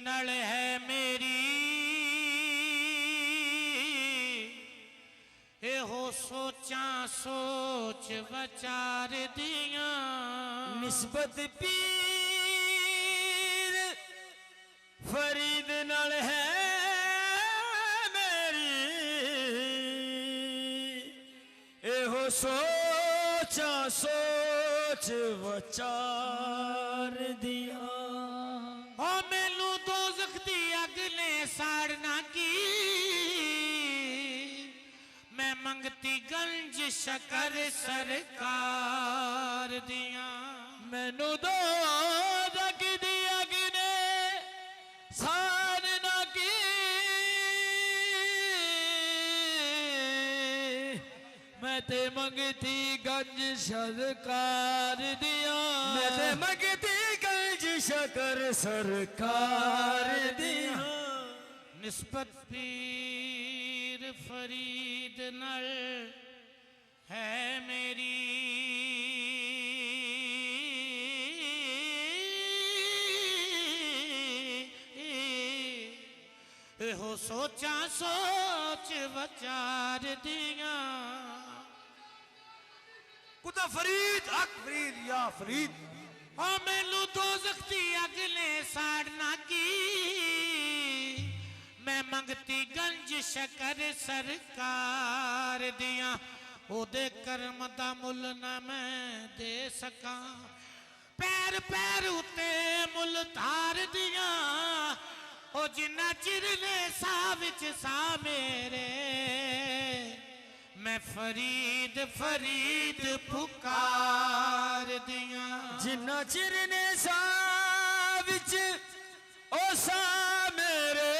नल है मेरी हो सोचा सोच विचार दिया निस्बत पीर फरीद नाल है मेरी हो सोचा सोच विचार दिया ओ मैनू दोज़ख दी अग ने साड़ना की मैं मंगती गंज शकर सरकार दिया मैनू दोज़ख दी अग ने साड़ना की मैं ते मंगती गंज सरकार दिया मैं ते मंगती गंज शकर सरकार दिया निस्बत पीर फरीद नल है मेरी हो सोचा सोच विचार दिया कुता फरीद हक फरीद या फरीद ओ मैनू दोज़ख दी अग ने साड़ना की मैं मंगती गंज शकर सरकार दिया ओदे कर्म दा मुल ना मैं दे सका पैर पैर उते मुल धार दिया ओ जिन्ना चिर ने सा विच सा मेरे मैं फरीद फरीद पुकार दिया जिन्ना चिर ने सा विच ओ सा मेरे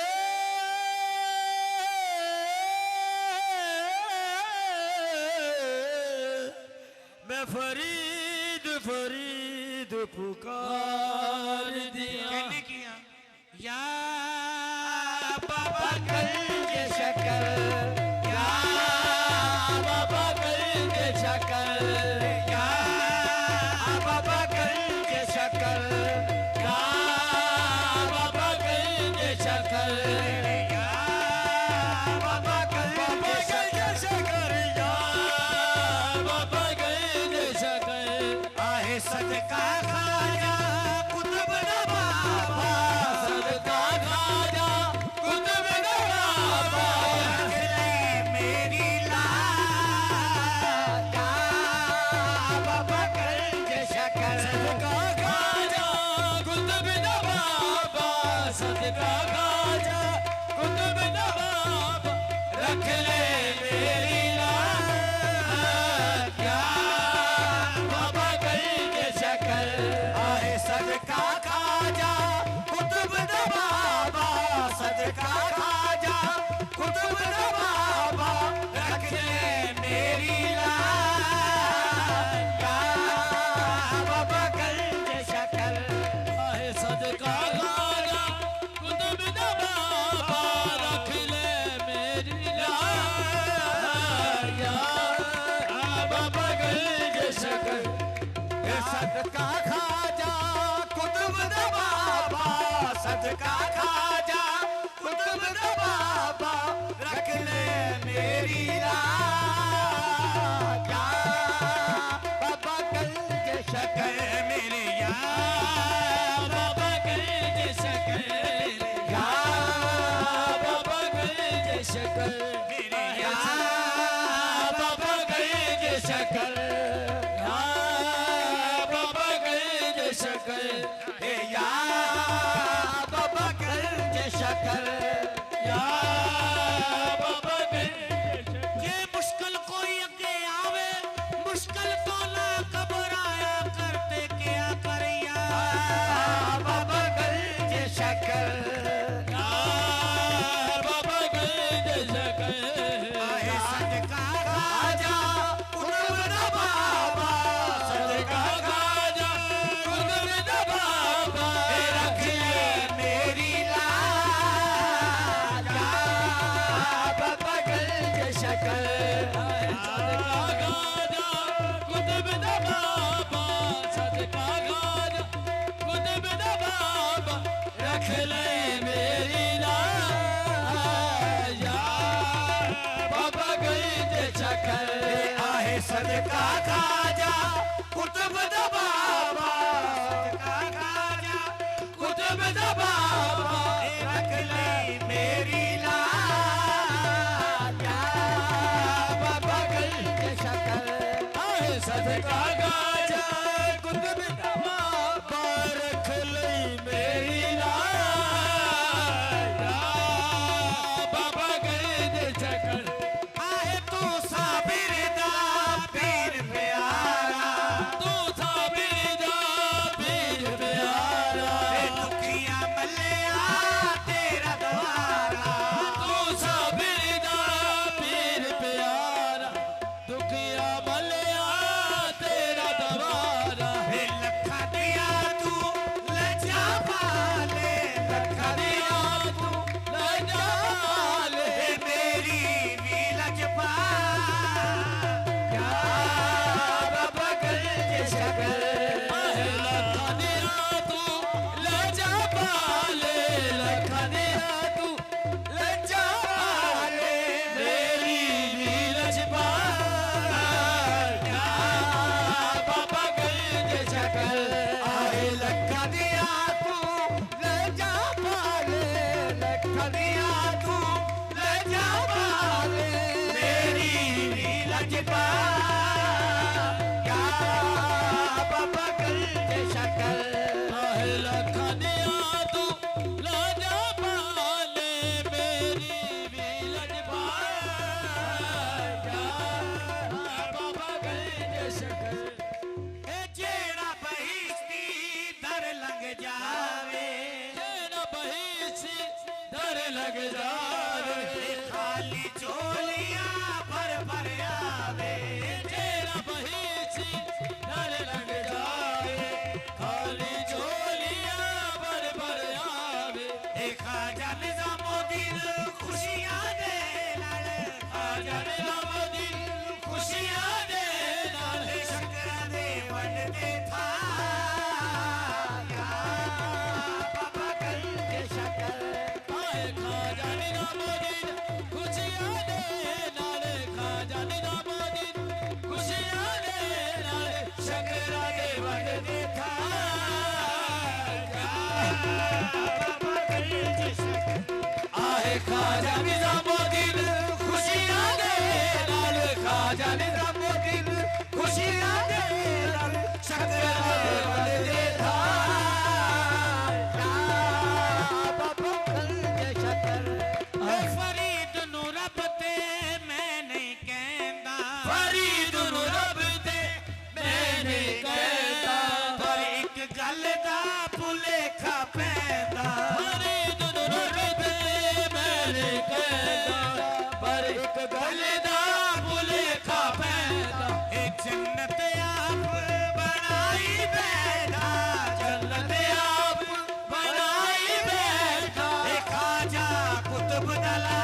मैं फरीद फरीद पुकार दिया कहने किया या बाबा गंज शकर या बाबा गंज शकर या बाबा गंज शकर या बाबा गंज शकर या बाबा गंज शकर या बाबा गंज शकर आहे सदका खाजा कुतुब नवाबा सदका खाजा कुतुब नवाबा मेरी लाज बाबा गंज शकर सदका खाजा कुतुब नवाबा सदका खाजा कुतुब नवाबा रख ले मेरी लाज बाबा गंज शकर आहे सदका खाजा कुतुब नवाबा सदका खाजा कुतुब नवाबा रख ले मेरी लाज बाबा गंज शकर आहे सदका खाजा कुतुब नवाबा रख ले मेरी लाज बाबा गंज शकर सदका खाजा कुतुब नवाबा सदका खाजा कुतुब नवाबा रख ले मेरी लाज बाबा गंज शकर मेरे या बाबा गंज शकर या बाबा गंज शकर मेरे या बाबा गंज शकर या बाबा गंज शकर हे या बाबा गंज शकर या बाबा गंज ये मुश्किल कोई अगे आवे मुश्किल तो ना घबराया करते क्या करिया बाबा गंज शकर या बाबा गंज शकर आहे सदका खाजा कुतुब नवाबा सदका खाजा कुतुब नवाबा रख ले मेरी लाज सदका खाजा कुतुब दा बाबा सदका खाजा कुतुब दा बाबा रख ले मेरी लाज बाबा गंज शकर आए सदका खाजा कुतुब दा बाबा रख ले मेरी लाज बाबा गंज शकर आहे तू साबिर दा पीर प्यारा तू साबिर दा पीर प्यारा दुखिया मलिया तेरा द्वारा तू साबिर दा पीर प्यारा दुखिया मलिया तेरा दवारा लखा दिया तू लजा पाले लखा दिया तू लजा ले मेरी भी लजपा क्या बाबा गंज शकर आहे लखा दिया तू लजा पाले लखा दिया तू लजा पाले मेरी भी लजपा क्या बाबा गंज शकर आहे लखा दिया तू लजा पाले लखा दिया तू लजा पाले मेरी भी लजपा क्या बाबा गंज शकर आहे लखा दिया तू लजा पाले मेरी भी लजपा क्या बाबा गंज शकर जेड़ा बहिश्ती दर लंघ जावे जेड़ा बहिसी दर लग जावे खाली चोलियां भर भर आवे जेड़ा बहिसी दर लग जावे खाली झोलियां भर भर आवे खाजा निजामुद्दीन खुशियां दे लड़ आजा निजामुद्दीन खुशियां दे नाल शंकरा दे वंड दे था बाबा गंज शकर आए खाजा निजामुद्दीन खुशियां दे नाल खाजा निजामुद्दीन खुशियां दे नाल शंकरा दे वंड दे था बाबा गंज शकर आहे खाजा निजामुद्दीन खुशियां दे नाल खाजा निजामुद्दीन खुशियां दे नाल शंकरा दे वंड दे था बाबा गंज शकर फरीद नु रब ते मैं नहीं कहंदा फरीद नु रब ते मैं नहीं कहता पर एक गल दा भुलेखा पैंदा फरीद नु रब ते मैं नहीं कहता पर एक गल दा भुलेखा पैदा एक जन्नत आप बनाई बैठा जन्नत आप बनाई बैठा एक खाजा कुतुब दला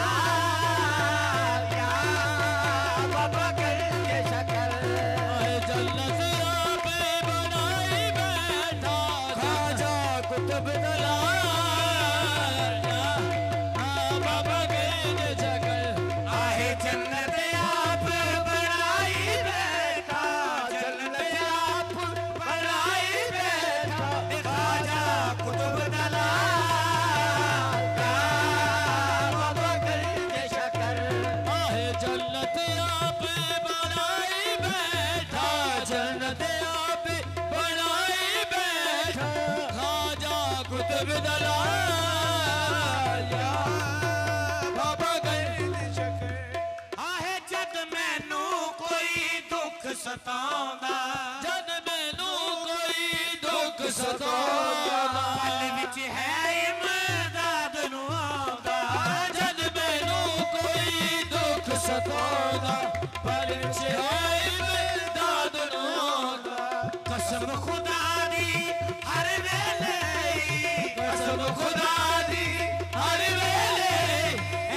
बाबा गंज शकर जन्नत आप बनाई बैठा खाजा कुतुब दलाल बाबा गंज शकर आहे जन्नत आप बनाई बैठा जन्नत आप बनाई बैठा एक खाजा कुतुब दला बाबा गंज शकर आहे जन्नत आप बनाई बैठा जन्नत आप बनाई बैठा खाजा कुतुब दलाल बाबा गंज शकर आहे जद मैनू कोई दुख सताਉਂਦਾ जद मैनू कोई दुख सताਉਂदा पल विच है इमदाद नु आਉਂਦਾ जद मैनू कोई दुख सताਉਂदा पर इमदाद नू आਉਂਦਾ कसम खुदा दी हर वेले कसम खुदा दी हर वेले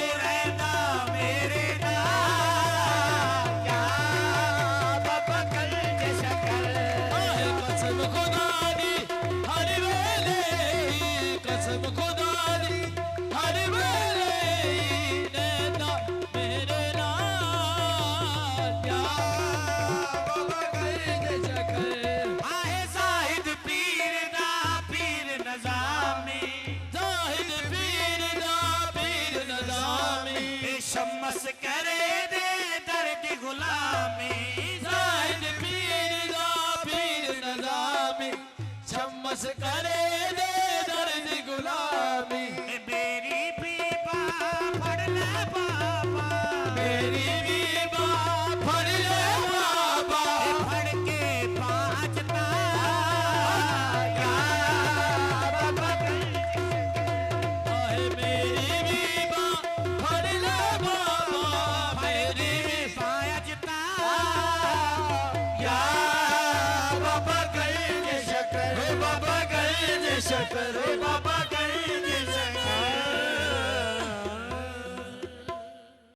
ए रहंदा मेरे नाल बाबा गंज शकर कसम खुदा दी हर वेले कसम खुदा दी हर वेले रहंदा मेरे नाल शम्स करे दे दर्द गुलामी जाहिद पीर दा पीर नज़ामी शम्स करे दे दर्द गुलामी मेरी बीबा फड़ ले बाबा मेरी बीबा फड़ ले बाबा फड़ के बाजता या बाबा आहे मेरी बीबा फड़ ले बाबा मेरी बाजता या बाबा गए जे शकर बाबा गए जे शकर